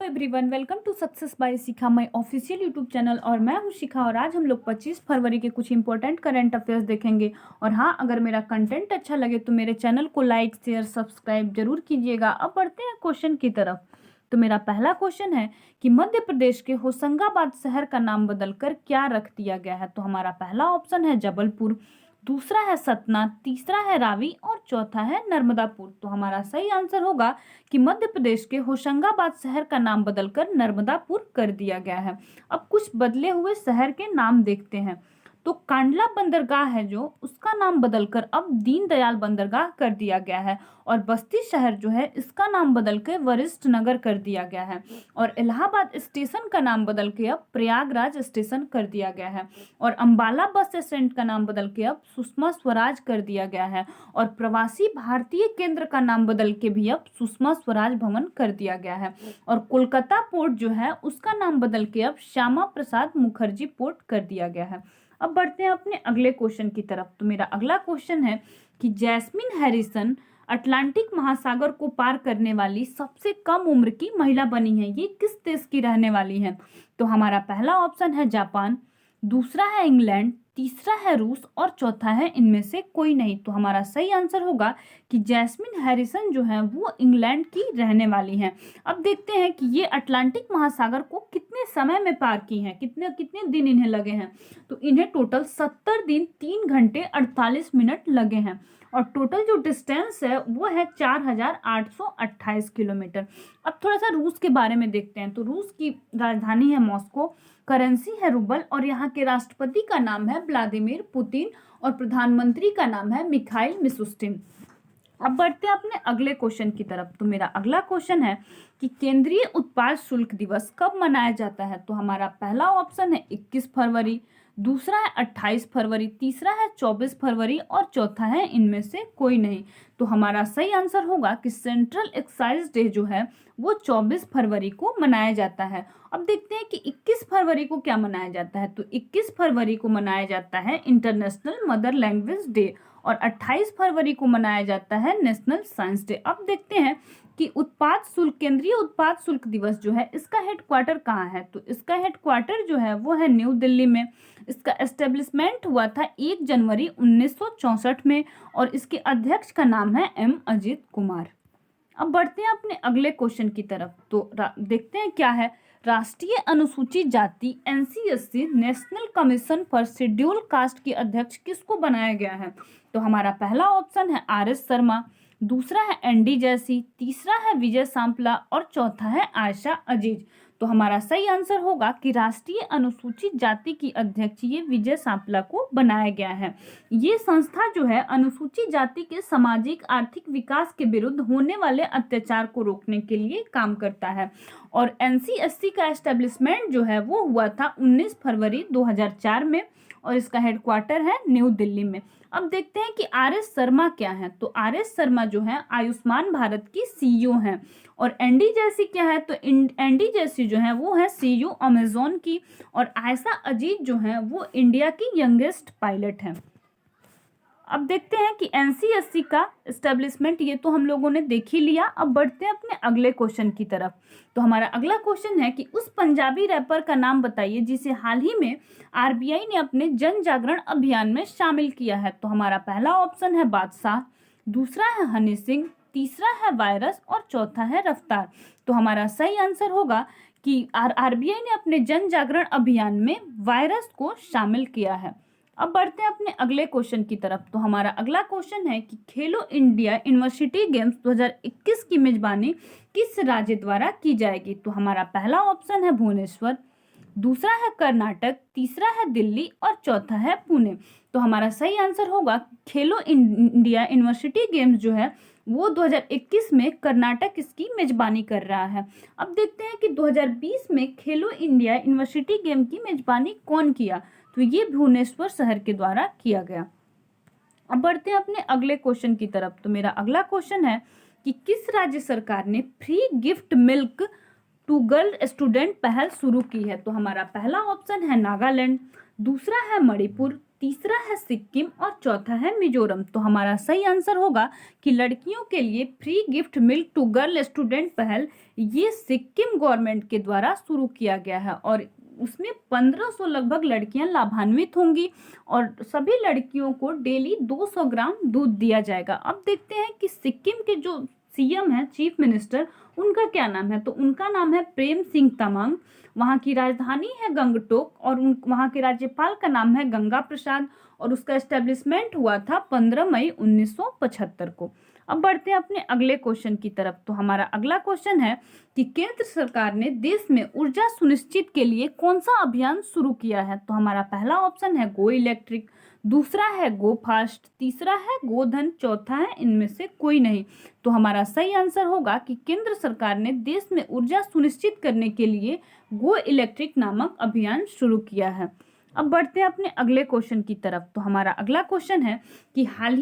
Everyone, welcome to success by Shikha, my official YouTube channel. और मैं हूं शिखा और आज हम लोग 25 फरवरी के कुछ इंपॉर्टेंट करंट अफेयर्स देखेंगे। और हाँ, अगर मेरा कंटेंट अच्छा लगे तो मेरे चैनल को लाइक शेयर सब्सक्राइब जरूर कीजिएगा। अब बढ़ते हैं क्वेश्चन की तरफ। तो मेरा पहला क्वेश्चन है कि मध्य प्रदेश के होशंगाबाद शहर का नाम बदलकर क्या रख दिया गया है। तो हमारा पहला ऑप्शन है जबलपुर, दूसरा है सतना, तीसरा है रावी और चौथा है नर्मदापुर। तो हमारा सही आंसर होगा कि मध्य प्रदेश के होशंगाबाद शहर का नाम बदलकर नर्मदापुर कर दिया गया है। अब कुछ बदले हुए शहर के नाम देखते हैं। तो कांडला बंदरगाह है जो, उसका नाम बदलकर अब दीनदयाल बंदरगाह कर दिया गया है। और बस्ती शहर जो है, इसका नाम बदल के वरिष्ठ नगर कर दिया गया है। और इलाहाबाद स्टेशन का नाम बदल के अब प्रयागराज स्टेशन कर दिया गया है। और अंबाला बस स्टैंड का नाम बदल के अब सुषमा स्वराज कर दिया गया है। और प्रवासी भारतीय केंद्र का नाम बदल के भी अब सुषमा स्वराज भवन कर दिया गया है। और कोलकाता पोर्ट जो है, उसका नाम बदल के अब श्यामा प्रसाद मुखर्जी पोर्ट कर दिया गया है। अब बढ़ते हैं अपने अगले क्वेश्चन की तरफ। तो मेरा अगला क्वेश्चन है कि जैस्मिन हैरिसन अटलांटिक महासागर को पार करने वाली सबसे कम उम्र की महिला बनी है। ये किस देश की रहने वाली है। तो हमारा पहला ऑप्शन है जापान, दूसरा है इंग्लैंड, तीसरा है रूस और चौथा है इनमें से कोई नहीं। तो हमारा सही आंसर होगा कि जैस्मिन हैरिसन जो है वो इंग्लैंड की रहने वाली हैं। अब देखते हैं कि ये अटलांटिक महासागर को कितने समय में पार की हैं, कितने कितने दिन इन्हें लगे हैं। तो इन्हें टोटल 70 दिन 3 घंटे 48 मिनट लगे हैं। और टोटल जो डिस्टेंस है वो है 4828 किलोमीटर। अब थोड़ा सा रूस के बारे में देखते हैं। तो रूस की राजधानी है मॉस्को, करेंसी है रूबल और यहाँ के राष्ट्रपति का नाम है व्लादिमीर पुतिन और प्रधानमंत्री का नाम है मिखाइल मिशुस्टिन। अब बढ़ते हैं अपने अगले क्वेश्चन की तरफ। तो मेरा अगला क्वेश्चन है कि केंद्रीय उत्पाद शुल्क दिवस कब मनाया जाता है। तो हमारा पहला ऑप्शन है 21 फरवरी, दूसरा है 28 फरवरी, तीसरा है 24 फरवरी और चौथा है इनमें से कोई नहीं। तो हमारा सही आंसर होगा कि सेंट्रल एक्साइज डे जो है वो 24 फरवरी को मनाया जाता है। अब देखते हैं कि 21 फरवरी को क्या मनाया जाता है। तो 21 फरवरी को मनाया जाता है इंटरनेशनल मदर लैंग्वेज डे और 28 फरवरी को मनाया जाता है नेशनल साइंस डे। अब देखते हैं कि उत्पाद शुल्क, केंद्रीय उत्पाद शुल्क दिवस जो है इसका हेडक्वार्टर कहाँ है। तो इसका हेडक्वार्टर जो है वो है न्यू दिल्ली में। इसका एस्टेब्लिशमेंट हुआ था 1 जनवरी 1964 में और इसके अध्यक्ष का नाम है एम अजीत कुमार। अब बढ़ते हैं अपने अगले क्वेश्चन की तरफ। तो देखते हैं क्या है। राष्ट्रीय अनुसूचित जाति NCSC national commission for schedule caste के अध्यक्ष किसको बनाया गया है। तो हमारा पहला ऑप्शन है RS शर्मा, दूसरा है ND जैसी, तीसरा है विजय सांपला और चौथा है आयशा अजीज। तो हमारा सही आंसर होगा कि राष्ट्रीय अनुसूचित जाति की अध्यक्ष ये विजय सांपला को बनाया गया है। ये संस्था जो है अनुसूचित जाति के सामाजिक आर्थिक विकास के विरुद्ध होने वाले अत्याचार को रोकने के लिए काम करता है। और NCSC का एस्टेब्लिशमेंट जो है वो हुआ था 19 फरवरी 2004 में और इसका हेडक्वार्टर है न्यू दिल्ली में। अब देखते हैं कि RS शर्मा क्या है। तो RS शर्मा जो है आयुष्मान भारत की CEO हैं। और ND जैसी क्या है। तो ND जैसी जो है वो है CEO अमेजोन की। और आयशा अजीज जो है वो इंडिया की यंगेस्ट पायलट है। अब देखते हैं कि NCSC का एस्टेब्लिशमेंट ये तो हम लोगों ने देख ही लिया। अब बढ़ते हैं अपने अगले क्वेश्चन की तरफ। तो हमारा अगला क्वेश्चन है कि उस पंजाबी रैपर का नाम बताइए जिसे हाल ही में RBI ने अपने जन जागरण अभियान में शामिल किया है। तो हमारा पहला ऑप्शन है बादशाह, दूसरा है हनी सिंह, तीसरा है वायरस और चौथा है रफ्तार। तो हमारा सही आंसर होगा कि RBI ने अपने जन जागरण अभियान में वायरस को शामिल किया है। अब बढ़ते हैं अपने अगले क्वेश्चन की तरफ। तो हमारा अगला क्वेश्चन है कि खेलो इंडिया यूनिवर्सिटी गेम्स 2021 की मेजबानी किस राज्य द्वारा की जाएगी। तो हमारा पहला ऑप्शन है भुवनेश्वर, दूसरा है कर्नाटक, तीसरा है दिल्ली और चौथा है पुणे। तो हमारा सही आंसर होगा खेलो इंडिया यूनिवर्सिटी गेम्स जो है वो 2021 में कर्नाटक इसकी मेजबानी कर रहा है। अब देखते हैं कि 2020 में खेलो इंडिया यूनिवर्सिटी गेम की मेजबानी कौन किया। तो ये भुवनेश्वर शहर के द्वारा किया गया। अब बढ़ते हैं अपने अगले क्वेश्चन की तरफ। तो मेरा अगला क्वेश्चन है कि किस राज्य सरकार ने free gift milk to girl student पहल शुरू की है। तो हमारा पहला ऑप्शन है नागालैंड, दूसरा है मणिपुर, तीसरा है सिक्किम और चौथा है मिजोरम। तो हमारा सही आंसर होगा कि लड़कियों के लिए free gift milk to girl student पहल ये सिक्किम गवर्नमेंट के द्वारा शुरू किया गया है और उसमें 1500 लगभग लड़कियां लाभान्वित होंगी और सभी लड़कियों को डेली 200 ग्राम दूध दिया जाएगा। अब देखते हैं कि सिक्किम के जो सीएम है, चीफ मिनिस्टर, उनका क्या नाम है। तो उनका नाम है प्रेम सिंह तमांग। वहाँ की राजधानी है गंगटोक और वहाँ के राज्यपाल का नाम है गंगा प्रसाद और उसका एस्टेब्लिशमेंट हुआ था 15 मई 1975 को। अब बढ़ते हैं अपने अगले क्वेश्चन की तरफ। तो हमारा अगला क्वेश्चन है कि केंद्र सरकार ने देश में ऊर्जा सुनिश्चित के लिए कौन सा अभियान शुरू किया है। तो हमारा पहला ऑप्शन है गो इलेक्ट्रिक, दूसरा है गो फास्ट, तीसरा है गोधन, चौथा है इनमें से कोई नहीं। तो हमारा सही आंसर होगा कि केंद्र सरकार ने देश में ऊर्जा सुनिश्चित करने के लिए गो इलेक्ट्रिक नामक अभियान शुरू किया है। अब बढ़ते हैं अपने अगले क्वेश्चन की तरफ। तो हमारा अगला क्वेश्चन है कि हाल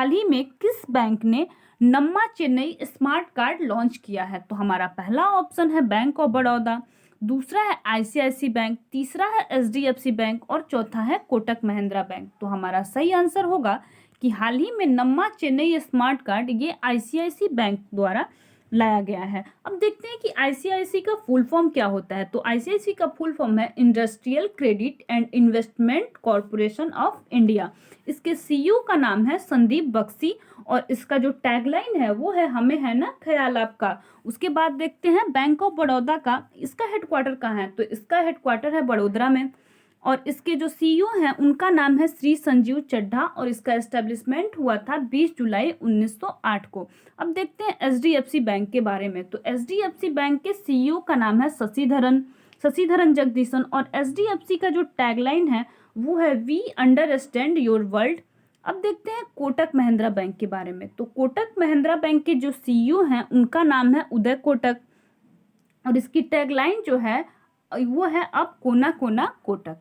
ही में किस बैंक ने नम्मा चेन्नई स्मार्ट कार्ड लॉन्च किया है। तो हमारा पहला ऑप्शन है बैंक ऑफ बड़ौदा, दूसरा है आईसीआईसी बैंक, तीसरा है एचडीएफसी बैंक और चौथा है कोटक महिंद्रा बैंक। तो हमारा सही आंसर होगा कि हाल ही में नम्मा चेन्नई स्मार्ट कार्ड ये आईसीआईसी बैंक द्वारा लाया गया है। अब देखते हैं कि आईसीआईसी का फुल फॉर्म क्या होता है। तो आईसीआईसी का फुल फॉर्म है industrial credit and investment corporation of India. इसके सीईओ का नाम है संदीप बख्शी और इसका जो टैगलाइन है वो है हमें है ना ख्याल आपका। उसके बाद देखते हैं बैंक ऑफ बड़ौदा का, इसका हेडक्वार्टर कहाँ है। तो इसका हेडक्वार्टर है बड़ोदरा में और इसके जो सीईओ हैं उनका नाम है श्री संजीव चड्ढा और इसका एस्टेब्लिशमेंट हुआ था 20 जुलाई 1908 को। अब देखते हैं एचडीएफसी बैंक के बारे में। तो एचडीएफसी बैंक के सीईओ का नाम है शशिधरन जगदीशन और एचडीएफसी का जो टैगलाइन है वो है वी अंडरस्टैंड योर वर्ल्ड। अब देखते हैं कोटक महिंद्रा बैंक के बारे में। तो कोटक महिंद्रा बैंक के जो सीईओ हैं उनका नाम है उदय कोटक और इसकी टैगलाइन जो है वो है अब कोना कोना कोटक।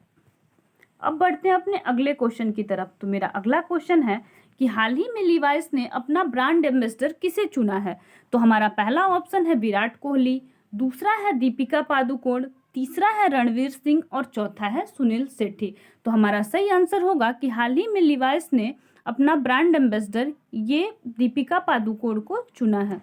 अब बढ़ते हैं अपने अगले क्वेश्चन की तरफ। तो मेरा अगला क्वेश्चन है कि हाल ही में लीवाइस ने अपना ब्रांड एम्बेसडर किसे चुना है। तो हमारा पहला ऑप्शन है विराट कोहली, दूसरा है दीपिका पादुकोण, तीसरा है रणवीर सिंह और चौथा है सुनील शेट्टी। तो हमारा सही आंसर होगा कि हाल ही में लीवाइस ने अपना ब्रांड एम्बेसडर ये दीपिका पादुकोण को चुना है।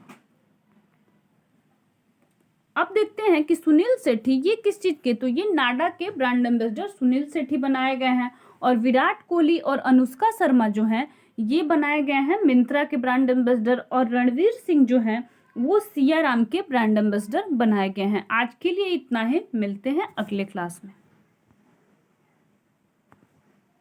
अब देखते हैं कि सुनील शेट्टी ये किस चीज के। तो ये नाडा के ब्रांड एम्बेसडर सुनील शेट्टी बनाए गए हैं और विराट कोहली और अनुष्का शर्मा जो हैं ये बनाए गए हैं मिंत्रा के ब्रांड एम्बेसडर और रणवीर सिंह जो हैं वो सिया राम के ब्रांड एम्बेसडर बनाए गए हैं। आज के लिए इतना ही, मिलते हैं अगले क्लास में।